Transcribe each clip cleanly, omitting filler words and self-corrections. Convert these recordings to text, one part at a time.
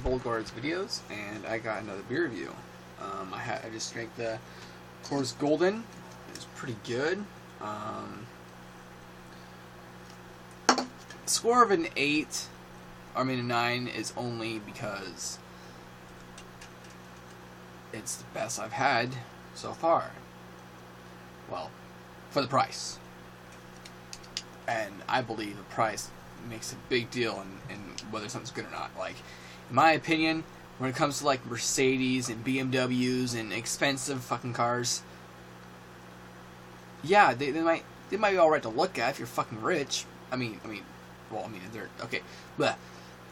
Volgard's videos, and I got another beer review. I just drank the Coors Golden. It's pretty good. Score of an 8, I mean a 9, is only because it's the best I've had so far. Well, for the price. And I believe the price makes a big deal in whether something's good or not. Like, in my opinion, when it comes to like Mercedes and BMWs and expensive fucking cars, yeah, they might be alright to look at if you're fucking rich. They're okay, but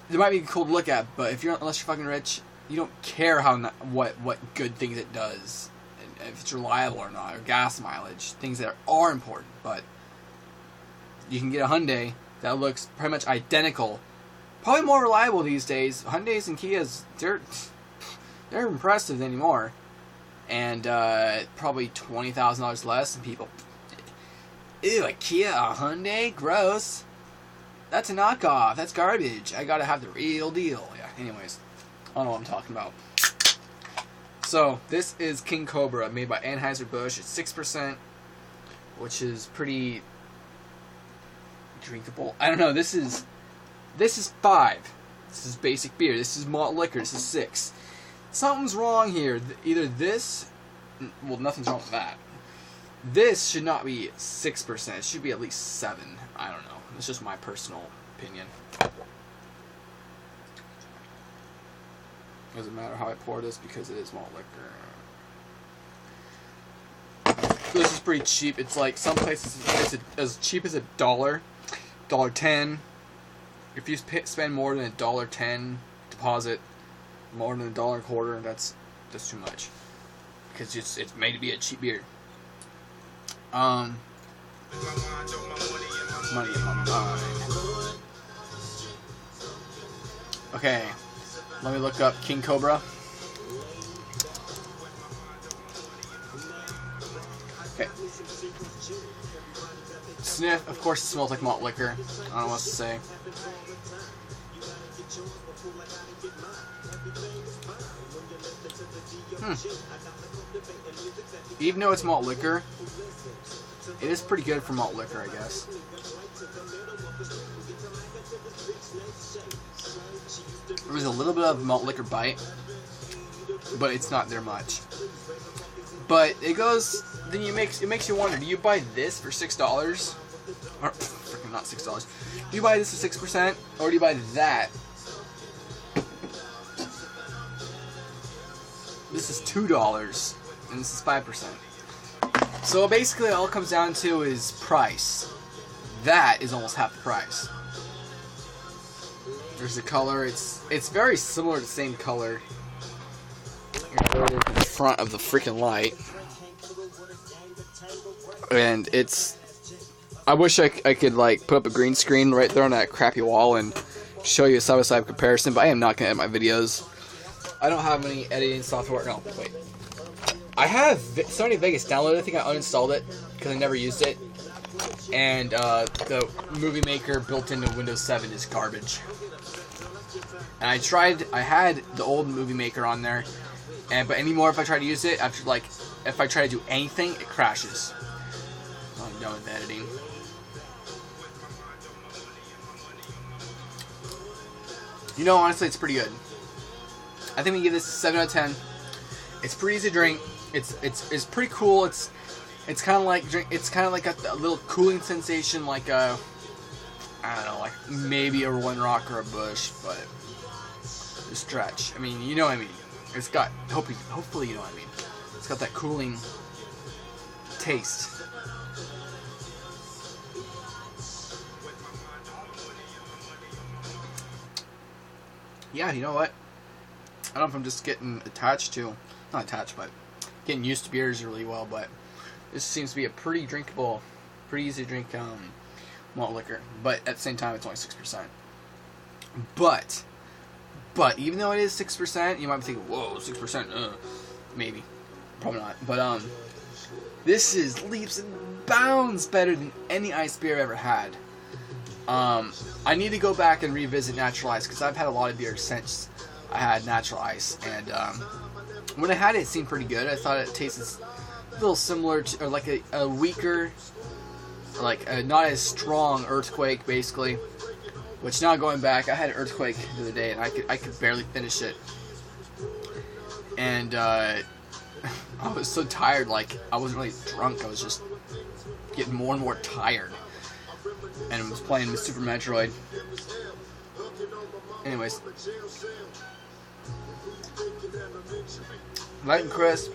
they might be cool to look at. But unless you're fucking rich, you don't care what good things it does, and if it's reliable or not, or gas mileage, things that are important. But you can get a Hyundai that looks pretty much identical, probably more reliable these days. Hyundais and Kias, they're impressive anymore, and probably $20,000 less, and people, ew, a Kia, a Hyundai, gross. That's a knockoff. That's garbage. I gotta have the real deal. Yeah, anyways. I don't know what I'm talking about. So, this is King Cobra, made by Anheuser-Busch. It's 6%, which is pretty drinkable. I don't know. This is 5. This is basic beer. This is malt liquor. This is 6. Something's wrong here. Either this... Well, nothing's wrong with that. This should not be 6%. It should be at least 7. I don't know. It's just my personal opinion. Doesn't matter how I pour this because it is malt liquor. This is pretty cheap. It's like some places it's as cheap as $1, $1.10. If you spend more than $1.10 deposit, more than $1.25, that's too much. Because it's made to be a cheap beer. Money in my mind. Okay, let me look up King Cobra. Okay. Sniff, of course it smells like malt liquor. I don't know what else to say. Even though it's malt liquor, it is pretty good for malt liquor, I guess. There's a little bit of malt liquor bite, but it's not there much. But it goes, then it makes you wonder, do you buy this for $6? Or, freaking not $6. Do you buy this for 6%, or do you buy that? This is $2, and this is 5%. So basically all it comes down to is price. That is almost half the price. There's the color. It's very similar to the same color. You're going to the front of the freaking light. And it's... I wish I could like put up a green screen right there on that crappy wall and show you a side-by-side comparison, but I am not going to edit my videos. I don't have any editing software. No, wait. I have Sony Vegas downloaded. I think I uninstalled it because I never used it. And the Movie Maker built into Windows 7 is garbage. And I had the old Movie Maker on there, but anymore if I try to use it, after like, if I try to do anything, it crashes. I'm done with editing. You know, honestly, it's pretty good. I think we give this a 7 out of 10. It's pretty easy to drink. It's pretty cool. It's kind of like a little cooling sensation, like a, I don't know, like maybe a Rolling Rock or a Bush, but a stretch. I mean, you know what I mean. It's got hopefully you know what I mean. It's got that cooling taste. Yeah, you know what? I don't know if I'm just getting not attached, but getting used to beers really well, but this seems to be a pretty drinkable, pretty easy to drink malt liquor. But at the same time, it's only 6%. But even though it is 6%, you might be thinking, whoa, 6%, maybe. Probably not. But this is leaps and bounds better than any ice beer I've ever had. I need to go back and revisit Natural Ice because I've had a lot of beer since I had natural ice, and when I had it, it seemed pretty good. I thought it tasted a little similar to, or like a weaker, like not as strong Earthquake, basically. Which now going back, I had an Earthquake the other day, and I could barely finish it. And I was so tired, like I wasn't really drunk. I was just getting more and more tired, and I was playing with Super Metroid. Anyways, light and crisp.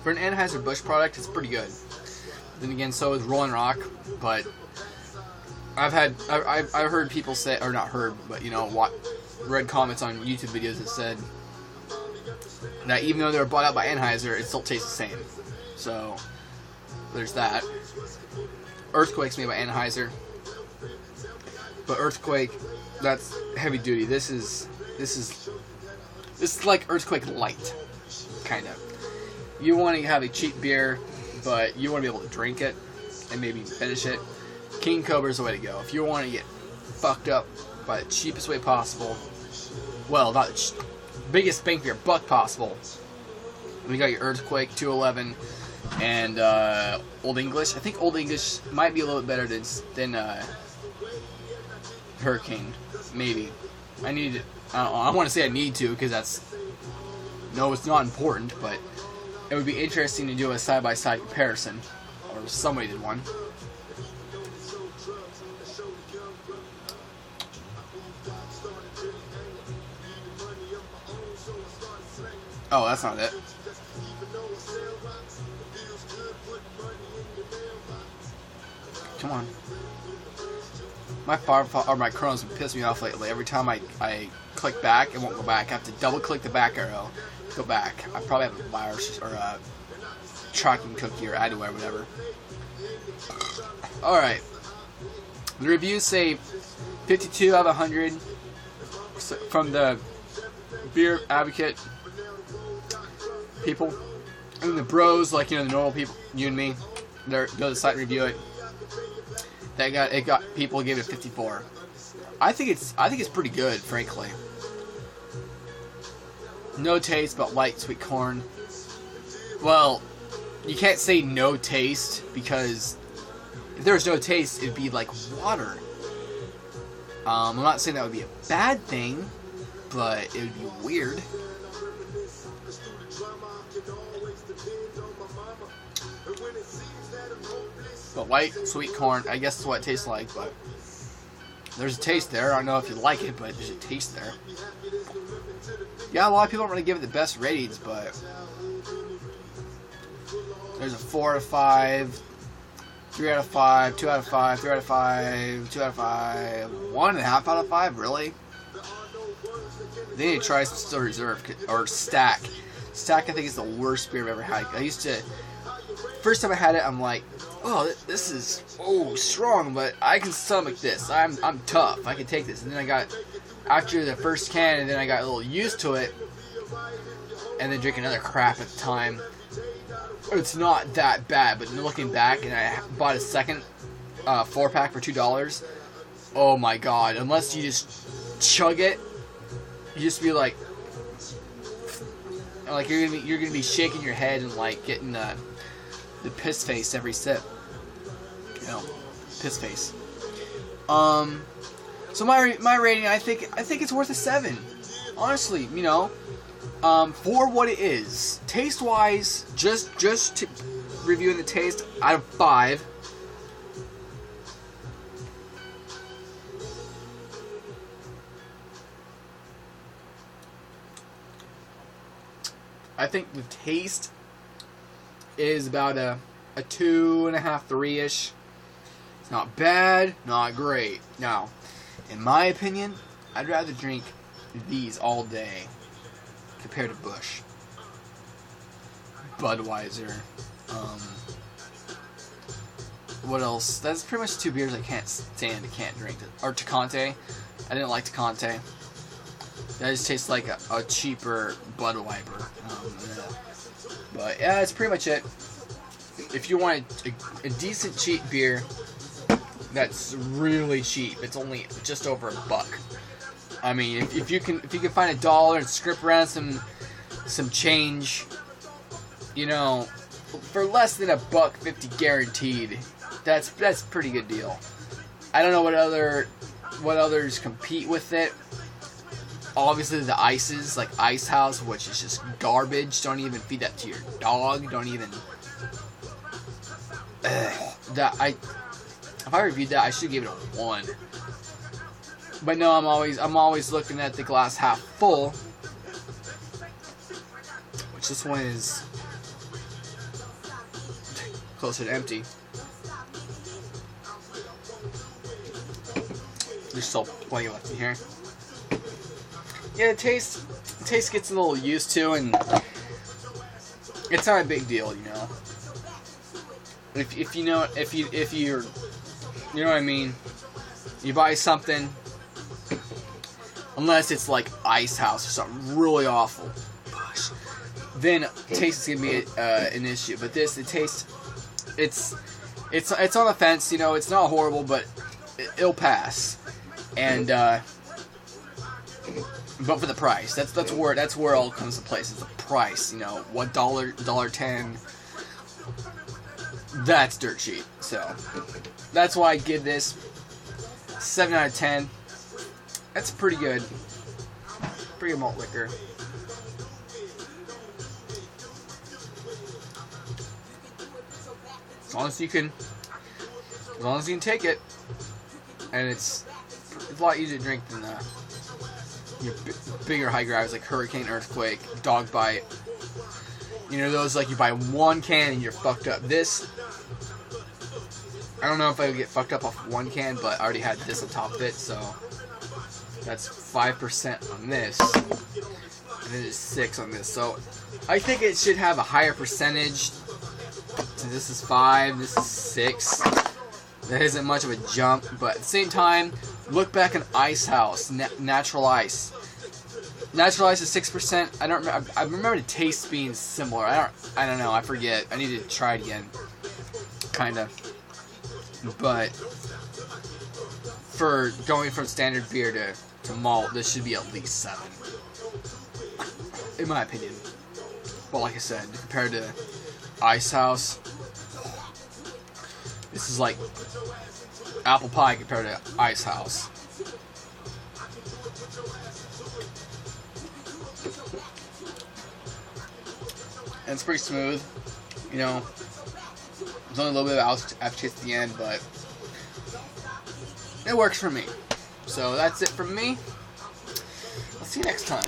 For an Anheuser-Busch product, it's pretty good. Then again, so is Rolling Rock, but I've heard people say, or not heard, but read comments on YouTube videos that said that even though they were bought out by Anheuser, it still tastes the same. So there's that. Earthquake's made by Anheuser, but Earthquake, that's heavy duty. This is like Earthquake Light, kind of. You want to have a cheap beer, but you want to be able to drink it and maybe finish it. King Cobra is the way to go. If you want to get fucked up by the cheapest way possible, well, not the biggest bang for your buck possible, we got your Earthquake 211 and Old English. I think Old English might be a little bit better than Hurricane, maybe. I want to say I need to, because it's not important, but it would be interesting to do a side-by-side comparison, or somebody did one. Oh, that's not it. Come on. My Chrome's been pissing me off lately. Every time I click back, it won't go back. I have to double click the back arrow to go back. I probably have a virus or a tracking cookie or adware or whatever. Alright. The reviews say 52 out of 100 from the beer advocate people. And the bros, like, the normal people, you and me, go to the site and review it. It got people gave it 54. I think it's pretty good, frankly. No taste, but light sweet corn. Well, you can't say no taste, because if there was no taste, it'd be like water. I'm not saying that would be a bad thing, but it would be weird. But light, sweet corn, I guess is what it tastes like, but there's a taste there. I don't know if you like it, but there's a taste there. Yeah, a lot of people don't really give it the best ratings, but there's a 4 out of 5, 3 out of 5, 2 out of 5, 3 out of 5, 2 out of 5, 1.5 out of 5, really? They need to try some Still Reserve, or Stack. Stack, I think, is the worst beer I've ever had. First time I had it, I'm like, oh, this is strong, but I can stomach this. I'm tough. I can take this. And then after the first can, and then I got a little used to it, and then drink another crap at the time. It's not that bad, but looking back, and I bought a second 4-pack for $2. Oh my god! Unless you just chug it, you just be like you're gonna be shaking your head and like getting the piss face every sip. Piss face. So my rating, I think it's worth a 7. Honestly, for what it is, taste wise, just reviewing the taste, out of 5. I think the taste is about a 2.5, 3-ish. It's not bad, not great. Now, in my opinion, I'd rather drink these all day compared to Busch, Budweiser. What else? That's pretty much 2 beers I can't stand. I can't drink. Or Tecate. I didn't like Tecate. That just tastes like a cheaper Budweiser. But yeah, that's pretty much it. If you want a decent cheap beer that's really cheap, it's only just over $1. I mean, if you can find $1 and scrimp around some change, you know, for less than $1.50 guaranteed, that's a pretty good deal. I don't know what others compete with it. Obviously, the ices, like Ice House, which is just garbage. Don't even feed that to your dog. Don't even. If I reviewed that, I should give it a 1. But no, I'm always looking at the glass half full, which this one is closer to empty. There's still plenty left in here. Yeah, the taste gets a little used to, and it's not a big deal, you know. If you know what I mean, you buy something, unless it's like Ice House or something really awful, then taste is gonna be an issue. But this, it's on the fence, you know. It's not horrible, but it'll pass. And but for the price, that's where it all comes to place. Is the price, you know, $1.10. That's dirt cheap. So that's why I give this 7 out of 10. That's pretty good. Pretty good malt liquor. As long as you can take it, and it's a lot easier to drink than your bigger high gravs like Hurricane, Earthquake, Dog Bite. You know, those like you buy 1 can and you're fucked up. This, I don't know if I would get fucked up off 1 can, but I already had this on top of it, so that's 5% on this, and then it's 6 on this. So I think it should have a higher percentage. So this is 5, this is 6. That isn't much of a jump, but at the same time, look back at Ice House, Natural Ice. Natural Ice is 6%. I don't remember. I remember the taste being similar. I don't know. I forget. I need to try it again. Kinda. But for going from standard beer to malt, this should be at least 7, in my opinion. But like I said, compared to Ice House, this is like apple pie compared to Ice House. And it's pretty smooth, you know. There's only a little bit of aftertaste at the end, but it works for me. So that's it from me. I'll see you next time.